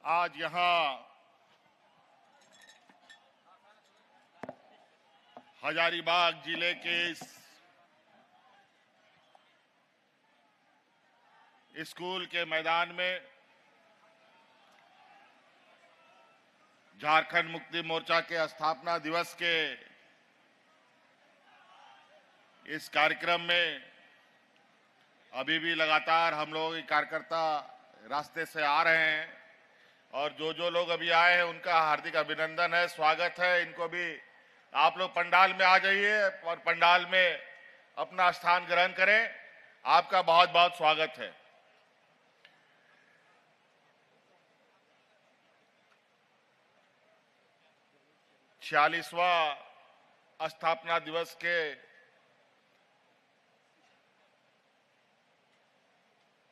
आज यहाँ हजारीबाग जिले के इस स्कूल के मैदान में झारखंड मुक्ति मोर्चा के स्थापना दिवस के इस कार्यक्रम में अभी भी लगातार हम लोग कार्यकर्ता रास्ते से आ रहे हैं और जो लोग अभी आए हैं उनका हार्दिक अभिनंदन है, स्वागत है। इनको भी आप लोग पंडाल में आ जाइए और पंडाल में अपना स्थान ग्रहण करें। आपका बहुत बहुत स्वागत है। छियालीसवां स्थापना दिवस के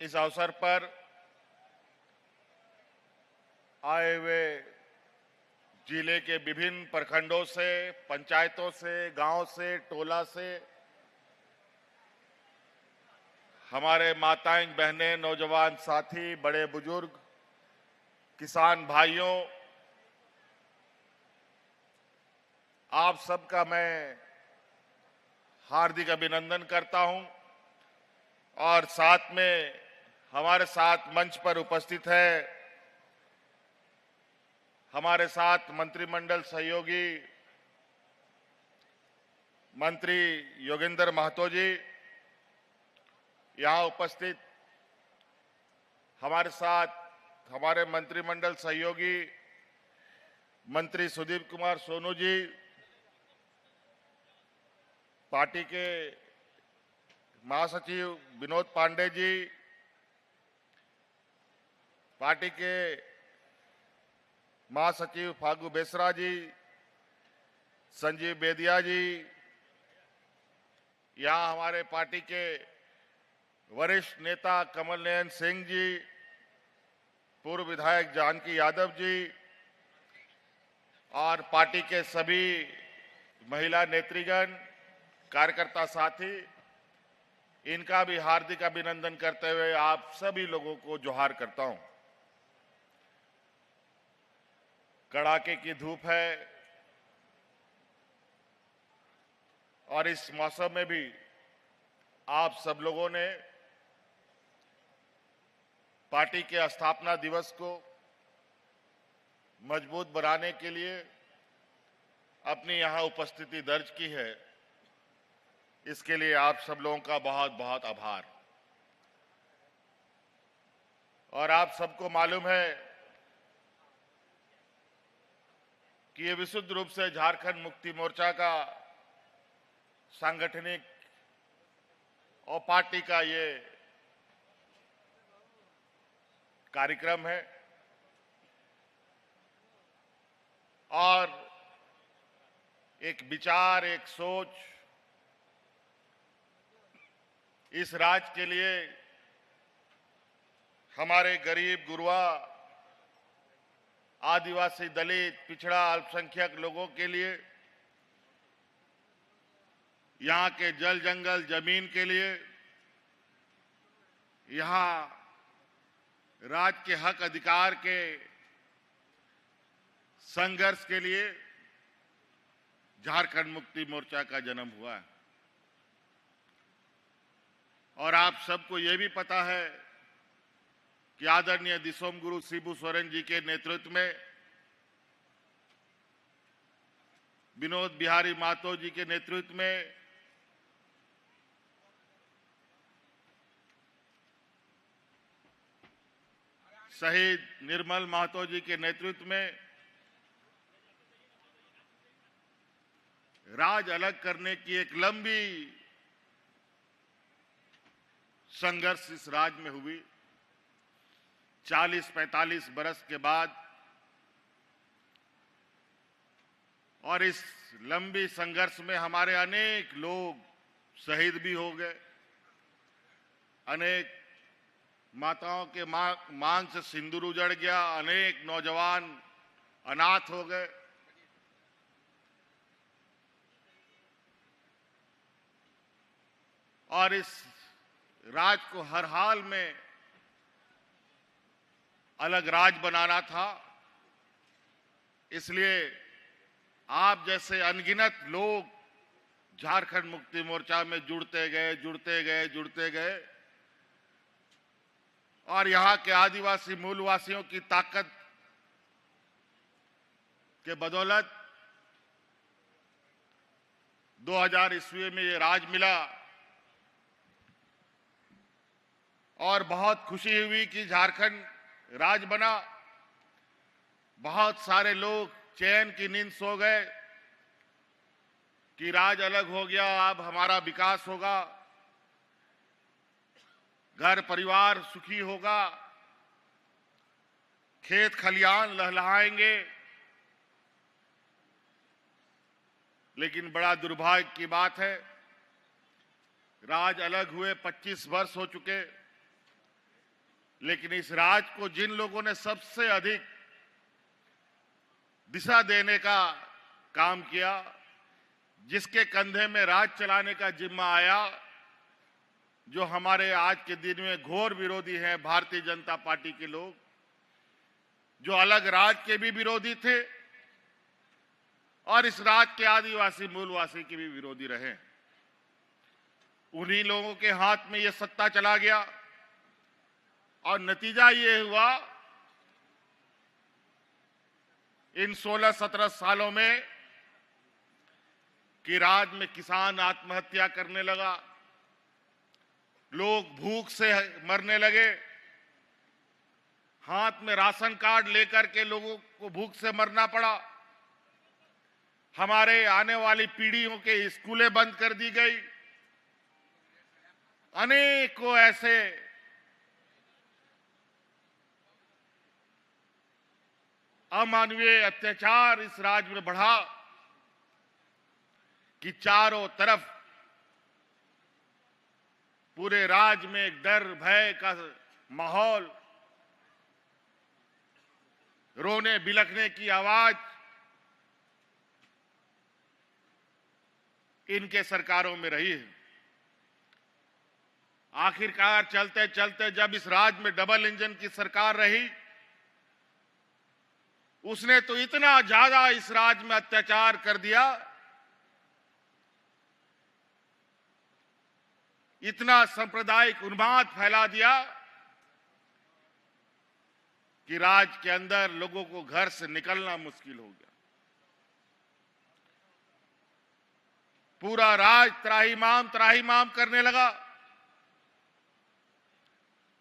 इस अवसर पर आए हुए जिले के विभिन्न प्रखंडों से, पंचायतों से, गांव से, टोला से हमारे माताएं, बहनें, नौजवान साथी, बड़े बुजुर्ग, किसान भाइयों, आप सबका मैं हार्दिक अभिनंदन करता हूं। और साथ में हमारे साथ मंच पर उपस्थित है हमारे साथ मंत्रिमंडल सहयोगी मंत्री योगेंद्र महतो जी, यहां उपस्थित हमारे साथ हमारे मंत्रिमंडल सहयोगी मंत्री सुदीप कुमार सोनू जी, पार्टी के महासचिव विनोद पांडे जी, पार्टी के महासचिव फागू बेसरा जी, संजीव बेदिया जी, यहाँ हमारे पार्टी के वरिष्ठ नेता कमल नयन सिंह जी, पूर्व विधायक जानकी यादव जी और पार्टी के सभी महिला नेतृगण, कार्यकर्ता साथी, इनका भी हार्दिक अभिनंदन करते हुए आप सभी लोगों को जोहार करता हूं। कड़ाके की धूप है और इस मौसम में भी आप सब लोगों ने पार्टी के स्थापना दिवस को मजबूत बनाने के लिए अपनी यहां उपस्थिति दर्ज की है। इसके लिए आप सब लोगों का बहुत बहुत आभार। और आप सबको मालूम है कि ये विशुद्ध रूप से झारखंड मुक्ति मोर्चा का सांगठनिक और पार्टी का ये कार्यक्रम है और एक विचार, एक सोच इस राज्य के लिए हमारे गरीब, गुरबा, आदिवासी, दलित, पिछड़ा, अल्पसंख्यक लोगों के लिए, यहाँ के जल, जंगल, जमीन के लिए, यहाँ राज्य के हक अधिकार के संघर्ष के लिए झारखंड मुक्ति मोर्चा का जन्म हुआ है। और आप सबको ये भी पता है कि आदरणीय दिसोम गुरु शिबू सोरेन जी के नेतृत्व में, विनोद बिहारी महतो जी के नेतृत्व में शहीद निर्मल महतो जी के नेतृत्व में राज अलग करने की एक लंबी संघर्ष इस राज्य में हुई। 40-45 बरस के बाद और इस लंबी संघर्ष में हमारे अनेक लोग शहीद भी हो गए, अनेक माताओं के मांग से सिंदूर उजड़ गया, अनेक नौजवान अनाथ हो गए। और इस राज को हर हाल में अलग राज बनाना था। इसलिए आप जैसे अनगिनत लोग झारखंड मुक्ति मोर्चा में जुड़ते गए और यहाँ के आदिवासी मूलवासियों की ताकत के बदौलत 2000 ईस्वी में ये राज मिला और बहुत खुशी हुई कि झारखंड राज बना। बहुत सारे लोग चैन की नींद सो गए कि राज अलग हो गया, अब हमारा विकास होगा, घर परिवार सुखी होगा, खेत खलियान लहलहाएंगे। लेकिन बड़ा दुर्भाग्य की बात है, राज अलग हुए 25 वर्ष हो चुके, लेकिन इस राज को जिन लोगों ने सबसे अधिक दिशा देने का काम किया, जिसके कंधे में राज चलाने का जिम्मा आया, जो हमारे आज के दिन में घोर विरोधी हैं भारतीय जनता पार्टी के लोग, जो अलग राज के भी विरोधी थे और इस राज के आदिवासी मूलवासी के भी विरोधी रहे, उन्हीं लोगों के हाथ में ये सत्ता चला गया और नतीजा ये हुआ इन 16-17 सालों में कि राज्य में किसान आत्महत्या करने लगा, लोग भूख से मरने लगे, हाथ में राशन कार्ड लेकर के लोगों को भूख से मरना पड़ा, हमारे आने वाली पीढ़ियों के स्कूलें बंद कर दी गई, अनेकों ऐसे अमानवीय अत्याचार इस राज्य में बढ़ा कि चारों तरफ पूरे राज्य में एक डर भय का माहौल, रोने बिलखने की आवाज इनके सरकारों में रही है। आखिरकार चलते चलते जब इस राज्य में डबल इंजन की सरकार रही, उसने तो इतना ज्यादा इस राज्य में अत्याचार कर दिया, इतना सांप्रदायिक उन्माद फैला दिया कि राज्य के अंदर लोगों को घर से निकलना मुश्किल हो गया। पूरा राज्य त्राहिमाम करने लगा।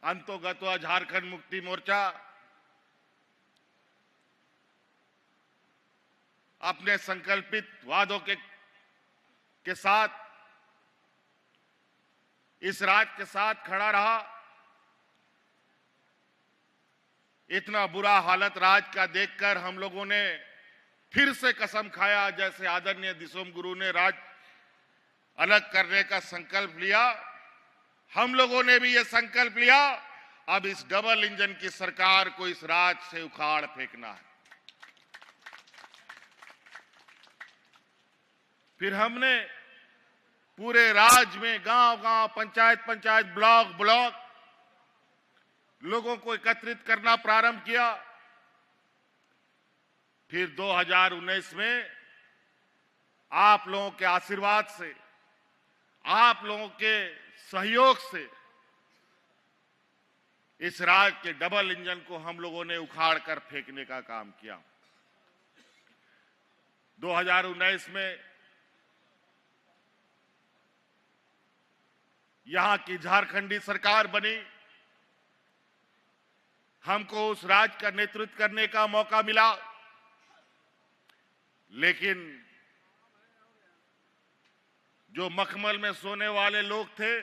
अंतोगत्वा झारखंड मुक्ति मोर्चा अपने संकल्पित वादों के साथ इस राज्य के साथ खड़ा रहा। इतना बुरा हालत राज्य का देखकर हम लोगों ने फिर से कसम खाया, जैसे आदरणीय दिसोम गुरु ने राज्य अलग करने का संकल्प लिया, हम लोगों ने भी ये संकल्प लिया, अब इस डबल इंजन की सरकार को इस राज्य से उखाड़ फेंकना है। फिर हमने पूरे राज्य में गांव-गांव, पंचायत, ब्लॉक लोगों को एकत्रित करना प्रारंभ किया। फिर 2019 में आप लोगों के आशीर्वाद से, आप लोगों के सहयोग से इस राज्य के डबल इंजन को हम लोगों ने उखाड़ कर फेंकने का काम किया। 2019 में यहां की झारखंडी सरकार बनी, हमको उस राज्य का नेतृत्व करने का मौका मिला, लेकिन जो मखमल में सोने वाले लोग थे,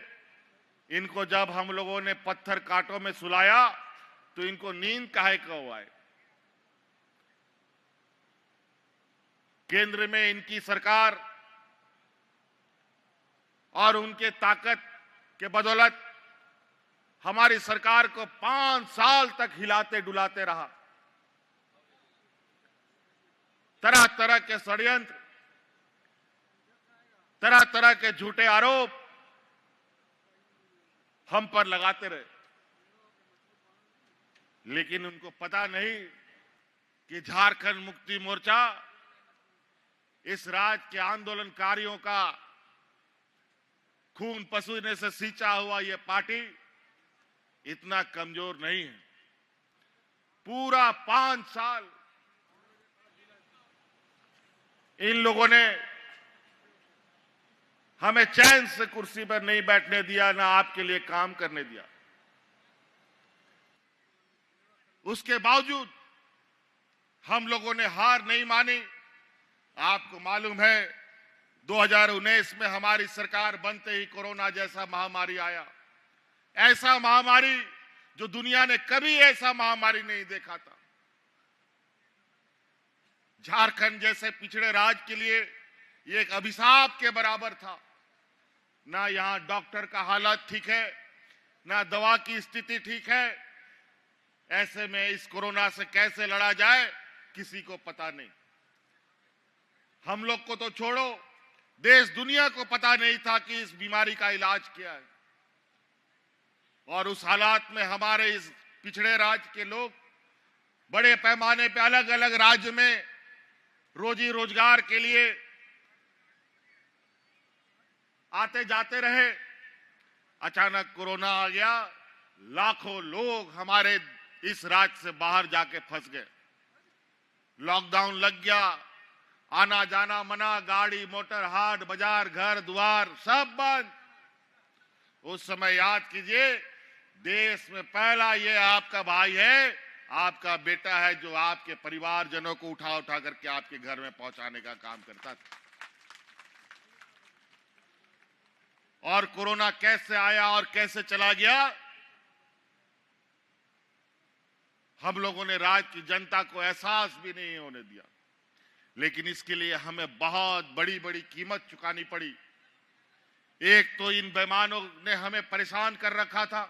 इनको जब हम लोगों ने पत्थर कांटों में सुलाया तो इनको नींद काहे को आए। केंद्र में इनकी सरकार और उनके ताकत के बदौलत हमारी सरकार को 5 साल तक हिलाते डुलाते रहा। तरह तरह के षड्यंत्र, तरह तरह के झूठे आरोप हम पर लगाते रहे, लेकिन उनको पता नहीं कि झारखंड मुक्ति मोर्चा इस राज्य के आंदोलनकारियों का खून पसीने से सींचा हुआ ये पार्टी इतना कमजोर नहीं है। पूरा 5 साल इन लोगों ने हमें चैन से कुर्सी पर नहीं बैठने दिया, ना आपके लिए काम करने दिया। उसके बावजूद हम लोगों ने हार नहीं मानी। आपको मालूम है 2019 में हमारी सरकार बनते ही कोरोना जैसा महामारी आया। ऐसा महामारी जो दुनिया ने कभी ऐसा महामारी नहीं देखा था। झारखंड जैसे पिछड़े राज्य के लिए ये एक अभिशाप के बराबर था। ना यहां डॉक्टर का हालत ठीक है, ना दवा की स्थिति ठीक है। ऐसे में इस कोरोना से कैसे लड़ा जाए किसी को पता नहीं। हम लोग को तो छोड़ो, देश दुनिया को पता नहीं था कि इस बीमारी का इलाज क्या है। और उस हालात में हमारे इस पिछड़े राज्य के लोग बड़े पैमाने पे अलग अलग राज्य में रोजी रोजगार के लिए आते जाते रहे। अचानक कोरोना आ गया, लाखों लोग हमारे इस राज्य से बाहर जाके फंस गए। लॉकडाउन लग गया, आना जाना मना, गाड़ी मोटर हाट बाजार घर द्वार सब बंद। उस समय याद कीजिए, देश में पहला ये आपका भाई है, आपका बेटा है, जो आपके परिवारजनों को उठा उठा करके आपके घर में पहुंचाने का काम करता था। और कोरोना कैसे आया और कैसे चला गया, हम लोगों ने राज्य की जनता को एहसास भी नहीं होने दिया। लेकिन इसके लिए हमें बहुत बड़ी बड़ी कीमत चुकानी पड़ी। एक तो इन बेईमानों ने हमें परेशान कर रखा था,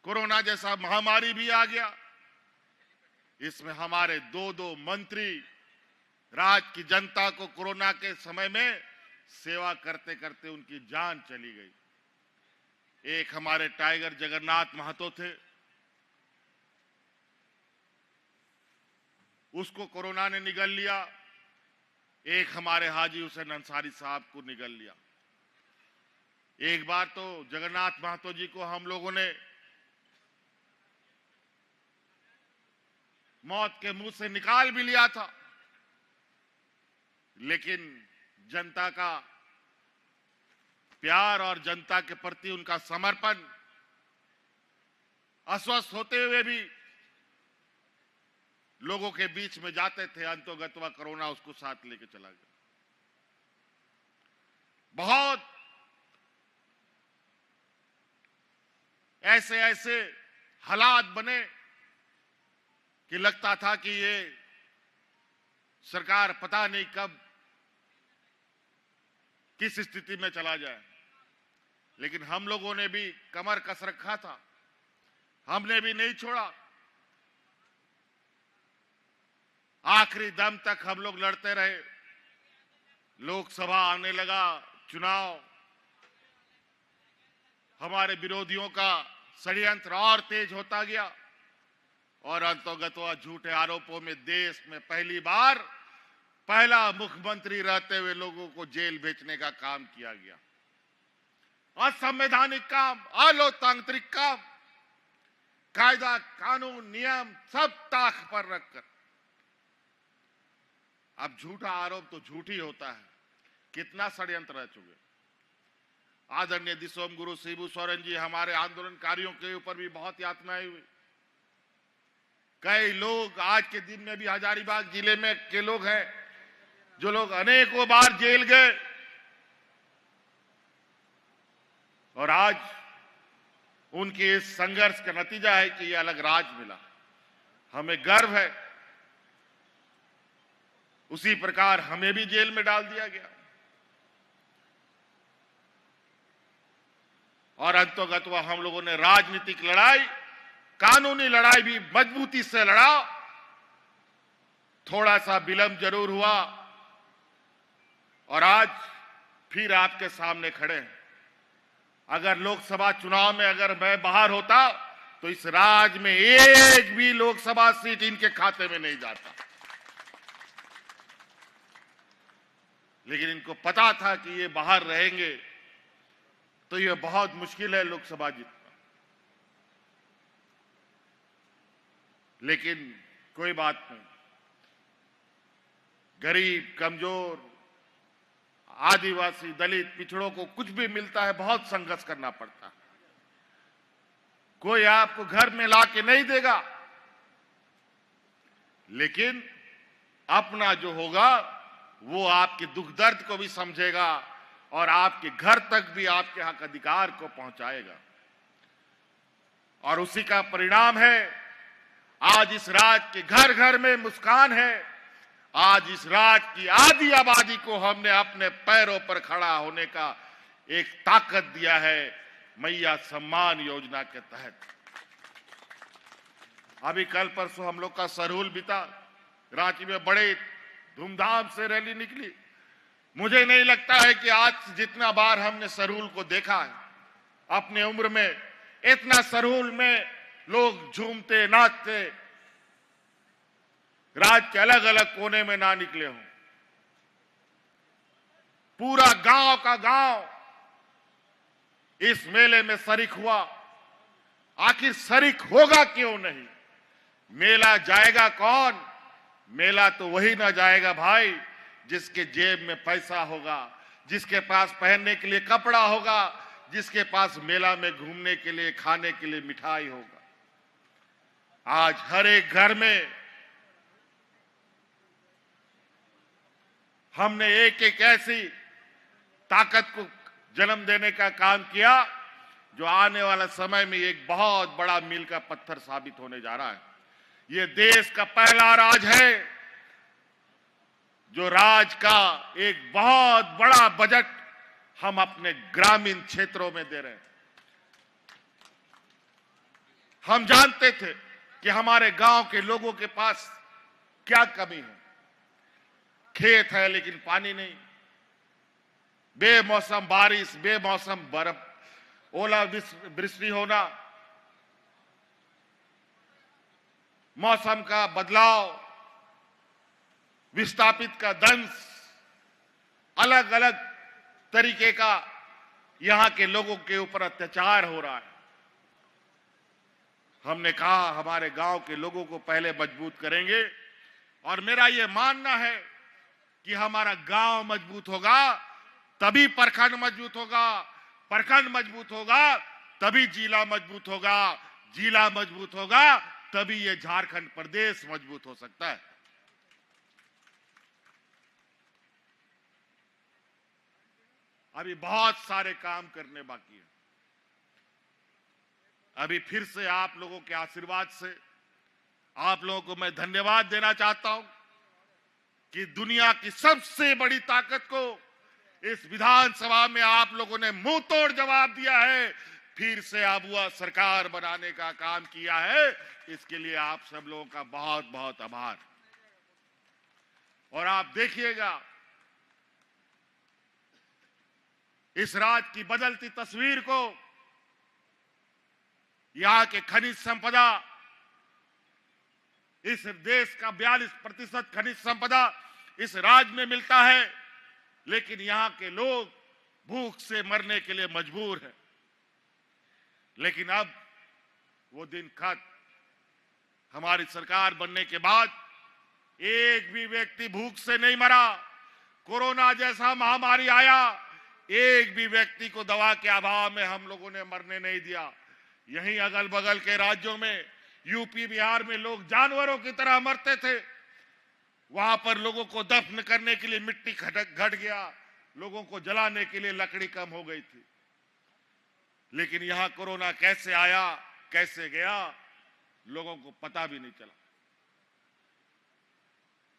कोरोना जैसा महामारी भी आ गया। इसमें हमारे 2 मंत्री राज्य की जनता को कोरोना के समय में सेवा करते करते उनकी जान चली गई। एक हमारे टाइगर जगन्नाथ महतो थे, उसको कोरोना ने निगल लिया। एक हमारे हाजी हुसैन अंसारी साहब को निगल लिया। एक बार तो जगन्नाथ महतो जी को हम लोगों ने मौत के मुंह से निकाल भी लिया था, लेकिन जनता का प्यार और जनता के प्रति उनका समर्पण, अस्वस्थ होते हुए भी लोगों के बीच में जाते थे। अंतोगत्वा कोरोना उसको साथ लेके चला गया। बहुत ऐसे ऐसे हालात बने कि लगता था कि ये सरकार पता नहीं कब किस स्थिति में चला जाए। लेकिन हम लोगों ने भी कमर कस रखा था, हमने भी नहीं छोड़ा। आखिरी दम तक हम लोग लड़ते रहे। लोकसभा आने लगा, चुनाव, हमारे विरोधियों का षड्यंत्र और तेज होता गया और अंतोगत्वा झूठे आरोपों में देश में पहली बार पहला मुख्यमंत्री रहते हुए लोगों को जेल भेजने का काम किया गया। असंवैधानिक काम, अलोकतांत्रिक काम, कायदा कानून नियम सब ताक पर रखकर। अब झूठा आरोप तो झूठ ही होता है, कितना षड्यंत्र रह चुके। आदरणीय दिसोम गुरु शिबू सोरेन जी, हमारे आंदोलनकारियों के ऊपर भी बहुत यातनाएं हुई। कई लोग आज के दिन में भी हजारीबाग जिले में के लोग हैं जो लोग अनेकों बार जेल गए और आज उनके इस संघर्ष का नतीजा है कि ये अलग राज मिला। हमें गर्व है। उसी प्रकार हमें भी जेल में डाल दिया गया और अंतोगत्वा हम लोगों ने राजनीतिक लड़ाई, कानूनी लड़ाई भी मजबूती से लड़ा। थोड़ा सा विलंब जरूर हुआ और आज फिर आपके सामने खड़े हैं। अगर लोकसभा चुनाव में अगर मैं बाहर होता तो इस राज्य में एक भी लोकसभा सीट इनके खाते में नहीं जाता। लेकिन इनको पता था कि ये बाहर रहेंगे तो ये बहुत मुश्किल है लोकसभा जीतना। लेकिन कोई बात नहीं, गरीब, कमजोर, आदिवासी, दलित, पिछड़ों को कुछ भी मिलता है बहुत संघर्ष करना पड़ता है। कोई आपको घर में ला के नहीं देगा, लेकिन अपना जो होगा वो आपके दुख दर्द को भी समझेगा और आपके घर तक भी आपके हक अधिकार को पहुंचाएगा। और उसी का परिणाम है आज इस राज्य के घर घर में मुस्कान है। आज इस राज्य की आधी आबादी को हमने अपने पैरों पर खड़ा होने का एक ताकत दिया है मैया सम्मान योजना के तहत। अभी कल परसों हम लोग का सरहुल बीता, रांची में बड़े धूमधाम से रैली निकली। मुझे नहीं लगता है कि आज जितना बार हमने सरहुल को देखा है अपने उम्र में, इतना सरहुल में लोग झूमते नाचते राज्य के अलग अलग कोने में ना निकले हों। पूरा गांव का गांव इस मेले में शरीक हुआ। आखिर शरीक होगा क्यों नहीं? मेला जाएगा कौन? मेला तो वही ना जाएगा भाई जिसके जेब में पैसा होगा, जिसके पास पहनने के लिए कपड़ा होगा, जिसके पास मेला में घूमने के लिए, खाने के लिए मिठाई होगा। आज हर एक घर में हमने एक एक ऐसी ताकत को जन्म देने का काम किया जो आने वाला समय में एक बहुत बड़ा मील का पत्थर साबित होने जा रहा है। ये देश का पहला राज है जो राज का एक बहुत बड़ा बजट हम अपने ग्रामीण क्षेत्रों में दे रहे हैं। हम जानते थे कि हमारे गांव के लोगों के पास क्या कमी है। खेत है लेकिन पानी नहीं, बेमौसम बारिश, बेमौसम बर्फ, ओला वृष्टि होना, मौसम का बदलाव, विस्थापित का दंश, अलग अलग तरीके का यहां के लोगों के ऊपर अत्याचार हो रहा है। हमने कहा हमारे गांव के लोगों को पहले मजबूत करेंगे और मेरा यह मानना है कि हमारा गांव मजबूत होगा तभी प्रखंड मजबूत होगा, प्रखंड मजबूत होगा तभी जिला मजबूत होगा, जिला मजबूत होगा तभी ये झारखंड प्रदेश मजबूत हो सकता है। अभी बहुत सारे काम करने बाकी है। अभी फिर से आप लोगों के आशीर्वाद से आप लोगों को मैं धन्यवाद देना चाहता हूं कि दुनिया की सबसे बड़ी ताकत को इस विधानसभा में आप लोगों ने मुंह तोड़ जवाब दिया है, फिर से आबुआ सरकार बनाने का काम किया है। इसके लिए आप सब लोगों का बहुत बहुत आभार। और आप देखिएगा इस राज्य की बदलती तस्वीर को, यहां के खनिज संपदा, इस देश का 42% खनिज संपदा इस राज्य में मिलता है, लेकिन यहां के लोग भूख से मरने के लिए मजबूर हैं। लेकिन अब वो दिन खत्म। हमारी सरकार बनने के बाद एक भी व्यक्ति भूख से नहीं मरा। कोरोना जैसा महामारी आया, एक भी व्यक्ति को दवा के अभाव में हम लोगों ने मरने नहीं दिया। यहीं अगल बगल के राज्यों में, यूपी बिहार में लोग जानवरों की तरह मरते थे। वहां पर लोगों को दफन करने के लिए मिट्टी घट गया, लोगों को जलाने के लिए लकड़ी कम हो गई थी। लेकिन यहां कोरोना कैसे आया, कैसे गया, लोगों को पता भी नहीं चला,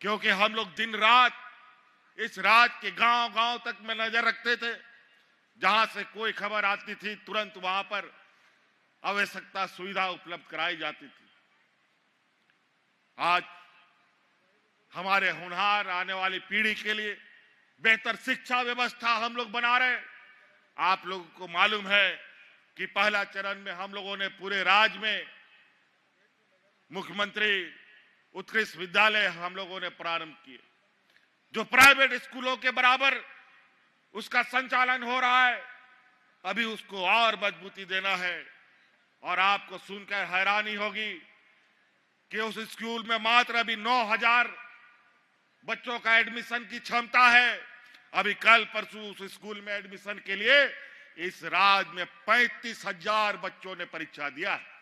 क्योंकि हम लोग दिन रात इस राज्य के गांव गांव तक में नजर रखते थे। जहां से कोई खबर आती थी तुरंत वहां पर आवश्यकता सुविधा उपलब्ध कराई जाती थी। आज हमारे होनहार आने वाली पीढ़ी के लिए बेहतर शिक्षा व्यवस्था हम लोग बना रहे हैं। आप लोगों को मालूम है कि पहला चरण में हम लोगों ने पूरे राज्य में मुख्यमंत्री उत्कृष्ट विद्यालय हम लोगों ने प्रारंभ किए, जो प्राइवेट स्कूलों के बराबर उसका संचालन हो रहा है। अभी उसको और मजबूती देना है। और आपको सुनकर हैरानी होगी कि उस स्कूल में मात्र अभी 9,000 बच्चों का एडमिशन की क्षमता है। अभी कल परसों उस स्कूल में एडमिशन के लिए इस राज्य में 35,000 बच्चों ने परीक्षा दिया है।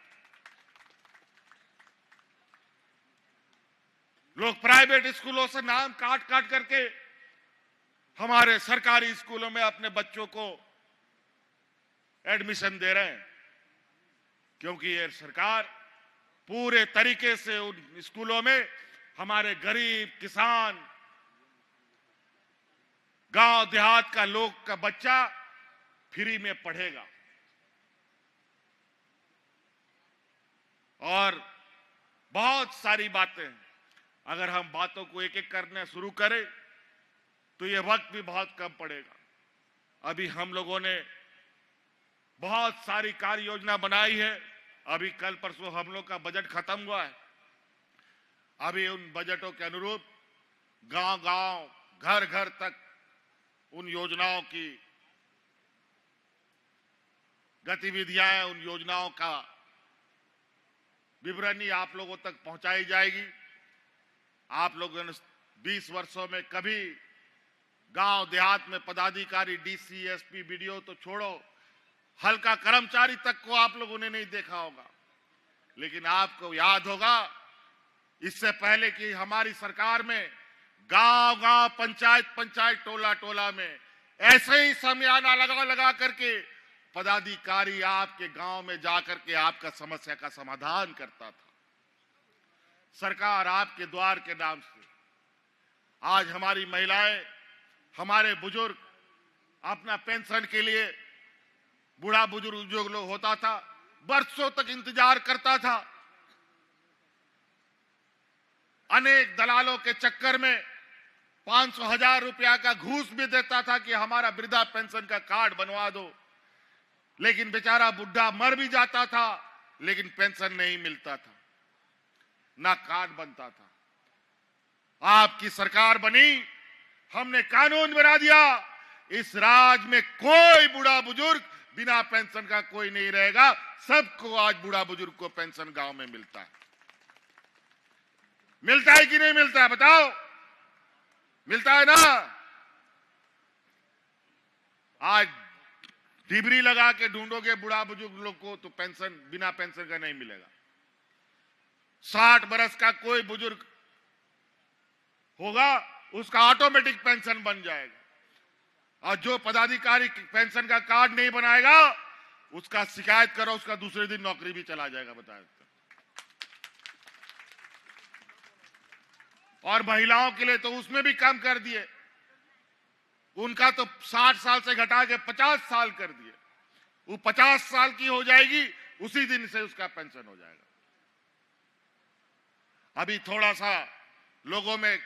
लोग प्राइवेट स्कूलों से नाम काट काट करके हमारे सरकारी स्कूलों में अपने बच्चों को एडमिशन दे रहे हैं, क्योंकि ये सरकार पूरे तरीके से उन स्कूलों में हमारे गरीब किसान, गांव देहात का लोग का बच्चा फ्री में पढ़ेगा। और बहुत सारी बातें हैं, अगर हम बातों को एक एक करने शुरू करें तो ये वक्त भी बहुत कम पड़ेगा। अभी हम लोगों ने बहुत सारी कार्य योजना बनाई है। अभी कल परसों हम लोग का बजट खत्म हुआ है। अभी उन बजटों के अनुरूप गांव-गांव, घर-घर तक उन योजनाओं की गतिविधियां, उन योजनाओं का विवरणी आप लोगों तक पहुंचाई जाएगी। आप लोगों ने 20 वर्षों में कभी गांव देहात में पदाधिकारी, डीसी, एसपी, बीडीओ तो छोड़ो, हल्का कर्मचारी तक को आप लोगों ने नहीं देखा होगा। लेकिन आपको याद होगा, इससे पहले कि हमारी सरकार में गांव-गांव, पंचायत-पंचायत, टोला-टोला में ऐसे ही समियाना लगा करके पदाधिकारी आपके गांव में जाकर के आपका समस्या का समाधान करता था। सरकार आपके द्वार के नाम से आज हमारी महिलाएं, हमारे बुजुर्ग अपना पेंशन के लिए, बूढ़ा बुजुर्ग जो लोग होता था बरसों तक इंतजार करता था। अनेक दलालों के चक्कर में 500,000 रुपया का घूस भी देता था कि हमारा वृद्धा पेंशन का कार्ड बनवा दो। लेकिन बेचारा बुढ़ा मर भी जाता था, लेकिन पेंशन नहीं मिलता था, ना कार्ड बनता था। आपकी सरकार बनी, हमने कानून बना दिया, इस राज्य में कोई बूढ़ा बुजुर्ग बिना पेंशन का कोई नहीं रहेगा। सबको आज बूढ़ा बुजुर्ग को पेंशन गांव में मिलता है। मिलता है कि नहीं मिलता है, बताओ? मिलता है ना? आज डिबरी लगा के ढूंढोगे बूढ़ा बुजुर्ग लोग को तो पेंशन बिना पेंशन का नहीं मिलेगा। 60 बरस का कोई बुजुर्ग होगा, उसका ऑटोमेटिक पेंशन बन जाएगा। और जो पदाधिकारी पेंशन का कार्ड नहीं बनाएगा, उसका शिकायत करो, उसका दूसरे दिन नौकरी भी चला जाएगा, बताया। और महिलाओं के लिए तो उसमें भी कम कर दिए, उनका तो 60 साल से घटा के 50 साल कर दिए। वो 50 साल की हो जाएगी, उसी दिन से उसका पेंशन हो जाएगा। अभी थोड़ा सा लोगों में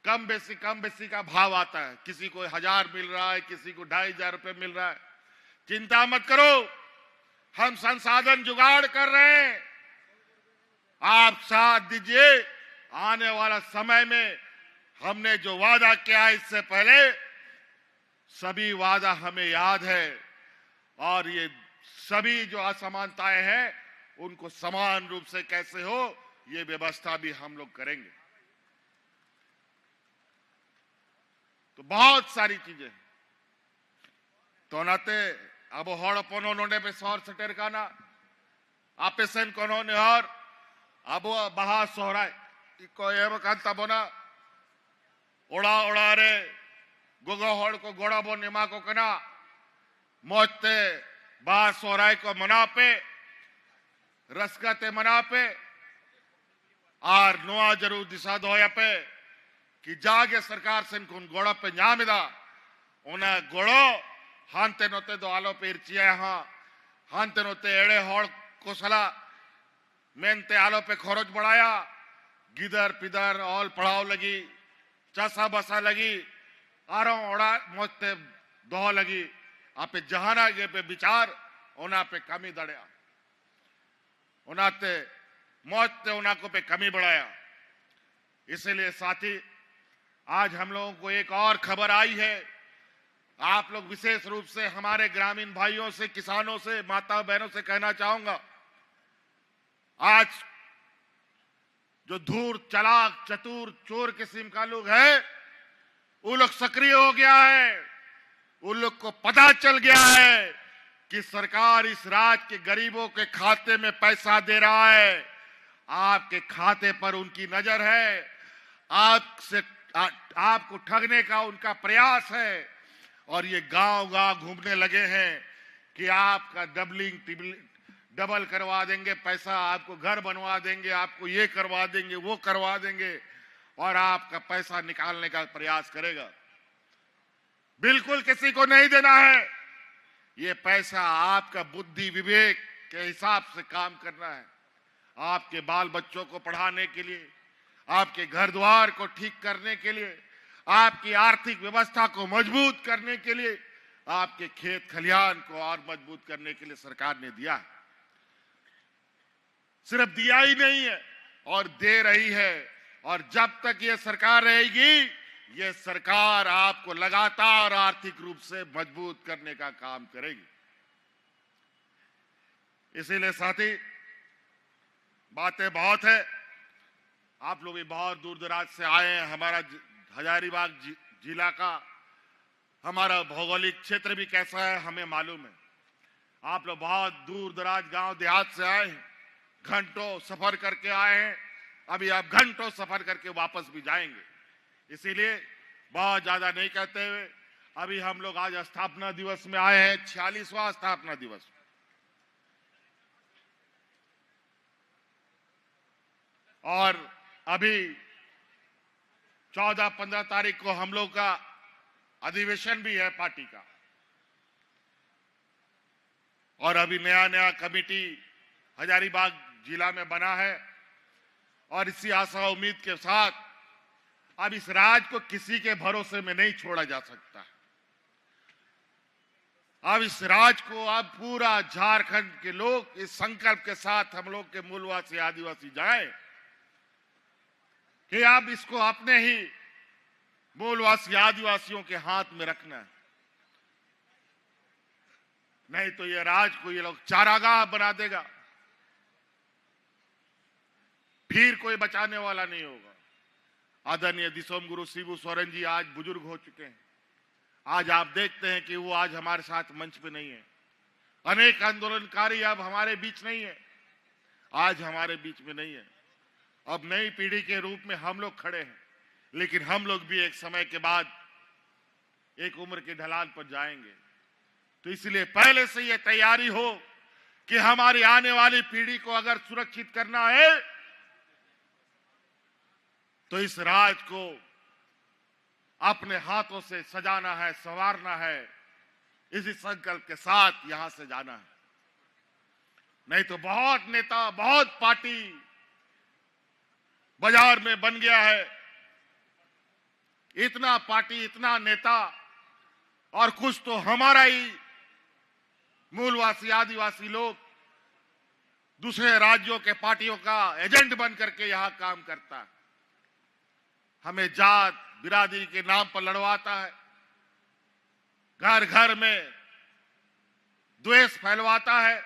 कम बेसी का भाव आता है। किसी को 1000 मिल रहा है, किसी को 2500 रुपए मिल रहा है। चिंता मत करो, हम संसाधन जुगाड़ कर रहे हैं, आप साथ दीजिए। आने वाला समय में हमने जो वादा किया है, इससे पहले सभी वादा हमें याद है, और ये सभी जो असमानताएं हैं उनको समान रूप से कैसे हो, ये व्यवस्था भी हम लोग करेंगे। तो बहुत सारी चीजें तो नाते अब हड़ पनोने पे सौर सटेर का ना आपेसन कोनोने और अब बहा सोहराय को एम कांता बोना ओड़ा ओड़ा रे गोगो हड़ को गोड़ा बो निमा को कना मौजते बहा सोहराय को मना पे रसकते मना पे और नोआ जरूर दिशा दोया पे कि जागे सरकार से गोड़ा पे न्यामिदा उन्हें गोड़ो हांते नोते दो आलो पे इर्चिया हाँ हांते नोते एड़े हड़ को सला मेनते आलो पे खरोच बढ़ाया गिदर पिदर ऑल पढ़ाओ लगी चसा बसा लगी आरो ओड़ा मोते दो लगी आपे जहाना ये पे विचार उना पे कमी दड़िया, उनाते मौत ते उना को पे कमी बढ़ाया। इसलिए साथी, आज हम लोगों को एक और खबर आई है। आप लोग विशेष रूप से हमारे ग्रामीण भाइयों से, किसानों से, माता बहनों से कहना चाहूंगा, आज जो धूर्त, चालाक, चतुर, चोर किस्म का लोग है, वो लोग सक्रिय हो गया है। उन लोग को पता चल गया है कि सरकार इस राज्य के गरीबों के खाते में पैसा दे रहा है। आपके खाते पर उनकी नजर है। आपको ठगने का उनका प्रयास है। और ये गांव-गांव घूमने लगे हैं कि आपका डबल करवा देंगे पैसा, आपको घर बनवा देंगे, आपको ये करवा देंगे, वो करवा देंगे, और आपका पैसा निकालने का प्रयास करेगा। बिल्कुल किसी को नहीं देना है। ये पैसा आपका बुद्धि विवेक के हिसाब से काम करना है। आपके बाल बच्चों को पढ़ाने के लिए, आपके घर द्वार को ठीक करने के लिए, आपकी आर्थिक व्यवस्था को मजबूत करने के लिए, आपके खेत खलिहान को और मजबूत करने के लिए सरकार ने दिया है। सिर्फ दिया ही नहीं है, और दे रही है। और जब तक ये सरकार रहेगी, ये सरकार आपको लगातार आर्थिक रूप से मजबूत करने का काम करेगी। इसीलिए साथी, बातें बहुत है। आप लोग भी बहुत दूर दराज से आए हैं। हमारा हजारीबाग जिला का हमारा भौगोलिक क्षेत्र भी कैसा है हमें मालूम है। आप लोग बहुत दूर दराज गांव देहात से आए हैं, घंटों सफर करके आए हैं। अभी आप घंटों सफर करके वापस भी जाएंगे। इसीलिए बहुत ज्यादा नहीं कहते हुए, अभी हम लोग आज स्थापना दिवस में आए हैं, 46वां स्थापना दिवस। और अभी 14-15 तारीख को हम लोग का अधिवेशन भी है पार्टी का। और अभी नया नया कमेटी हजारीबाग जिला में बना है। और इसी आशा उम्मीद के साथ अब इस राज्य को किसी के भरोसे में नहीं छोड़ा जा सकता। अब इस राज्य को अब पूरा झारखंड के लोग इस संकल्प के साथ, हम लोग के मूलवासी आदिवासी जाए कि अब इसको अपने ही मूलवासी आदिवासियों के हाथ में रखना है। नहीं तो ये राज्य को ये लोग चारागाह बना देगा, फिर कोई बचाने वाला नहीं होगा। आदरणीय दिसोम गुरु शिबू सोरेन जी आज बुजुर्ग हो चुके हैं। आज आप देखते हैं कि वो आज हमारे साथ मंच पे नहीं है। अनेक आंदोलनकारी अब हमारे बीच नहीं है, आज हमारे बीच में नहीं है। अब नई पीढ़ी के रूप में हम लोग खड़े हैं, लेकिन हम लोग भी एक समय के बाद एक उम्र के ढलान पर जाएंगे। तो इसलिए पहले से ये तैयारी हो कि हमारी आने वाली पीढ़ी को अगर सुरक्षित करना है तो इस राज्य को अपने हाथों से सजाना है, संवारना है। इसी संकल्प के साथ यहां से जाना है। नहीं तो बहुत नेता, बहुत पार्टी बाजार में बन गया है। इतना पार्टी, इतना नेता, और कुछ तो हमारा ही मूलवासी आदिवासी लोग दूसरे राज्यों के पार्टियों का एजेंट बन करके यहां काम करता है। हमें जात बिरादरी के नाम पर लड़वाता है, घर घर में द्वेष फैलवाता है।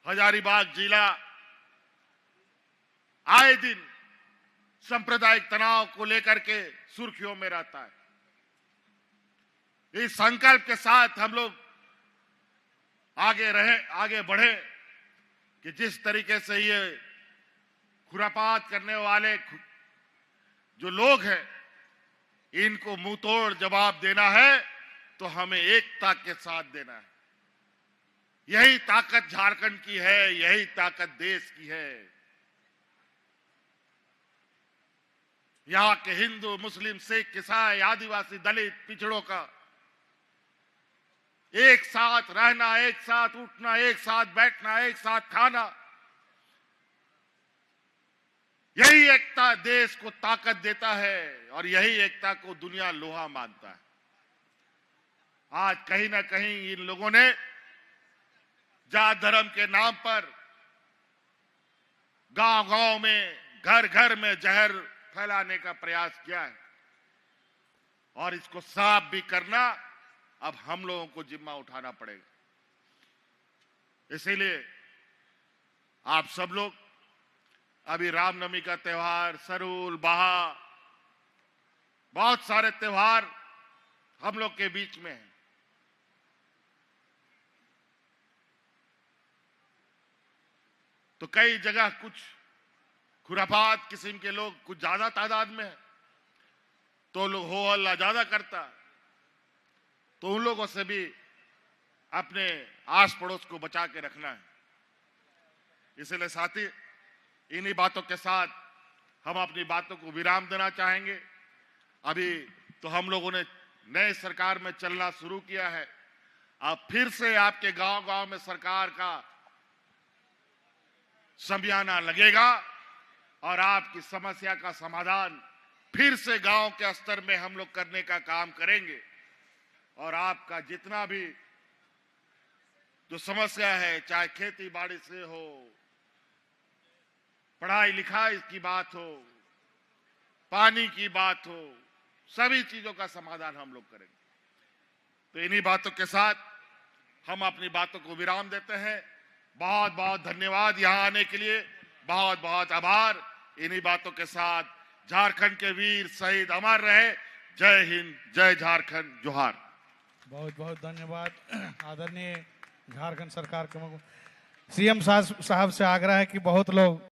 हजारीबाग जिला आए दिन सांप्रदायिक तनाव को लेकर के सुर्खियों में रहता है। इस संकल्प के साथ हम लोग आगे बढ़े कि जिस तरीके से ये खुरापात करने वाले जो लोग हैं, इनको मुंह तोड़ जवाब देना है तो हमें एकता के साथ देना है। यही ताकत झारखंड की है, यही ताकत देश की है। यहाँ के हिंदू, मुस्लिम, सिख, ईसाई, आदिवासी, दलित, पिछड़ों का एक साथ रहना, एक साथ उठना, एक साथ बैठना, एक साथ खाना, यही एकता देश को ताकत देता है और यही एकता को दुनिया लोहा मानता है। आज कहीं ना कहीं इन लोगों ने जात धर्म के नाम पर गांव-गांव में, घर-घर में जहर फैलाने का प्रयास किया है और इसको साफ भी करना अब हम लोगों को जिम्मा उठाना पड़ेगा। इसीलिए आप सब लोग अभी रामनवमी का त्योहार, सरूल, बाहा, बहुत सारे त्योहार हम लोग के बीच में हैं। तो कई जगह कुछ खुराफात किस्म के लोग कुछ ज्यादा तादाद में है, तो लोग हो हल्ला ज्यादा करता, तो उन लोगों से भी अपने आस पड़ोस को बचा के रखना है। इसलिए साथी, इन्हीं बातों के साथ हम अपनी बातों को विराम देना चाहेंगे। अभी तो हम लोगों ने नए सरकार में चलना शुरू किया है। अब फिर से आपके गांव-गांव में सरकार का समियाना लगेगा और आपकी समस्या का समाधान फिर से गांव के स्तर में हम लोग करने का काम करेंगे। और आपका जितना भी जो समस्या है, चाहे खेती बाड़ी से हो, पढ़ाई लिखाई की बात हो, पानी की बात हो, सभी चीजों का समाधान हम लोग करेंगे। तो इन्हीं बातों के साथ हम अपनी बातों को विराम देते हैं। बहुत बहुत धन्यवाद यहाँ आने के लिए, बहुत बहुत आभार। इन्हीं बातों के साथ झारखंड के वीर शहीद अमर रहे। जय हिंद, जय झारखंड, जोहार। बहुत बहुत धन्यवाद। आदरणीय झारखंड सरकार के सीएम साहब से आग्रह है कि बहुत लोग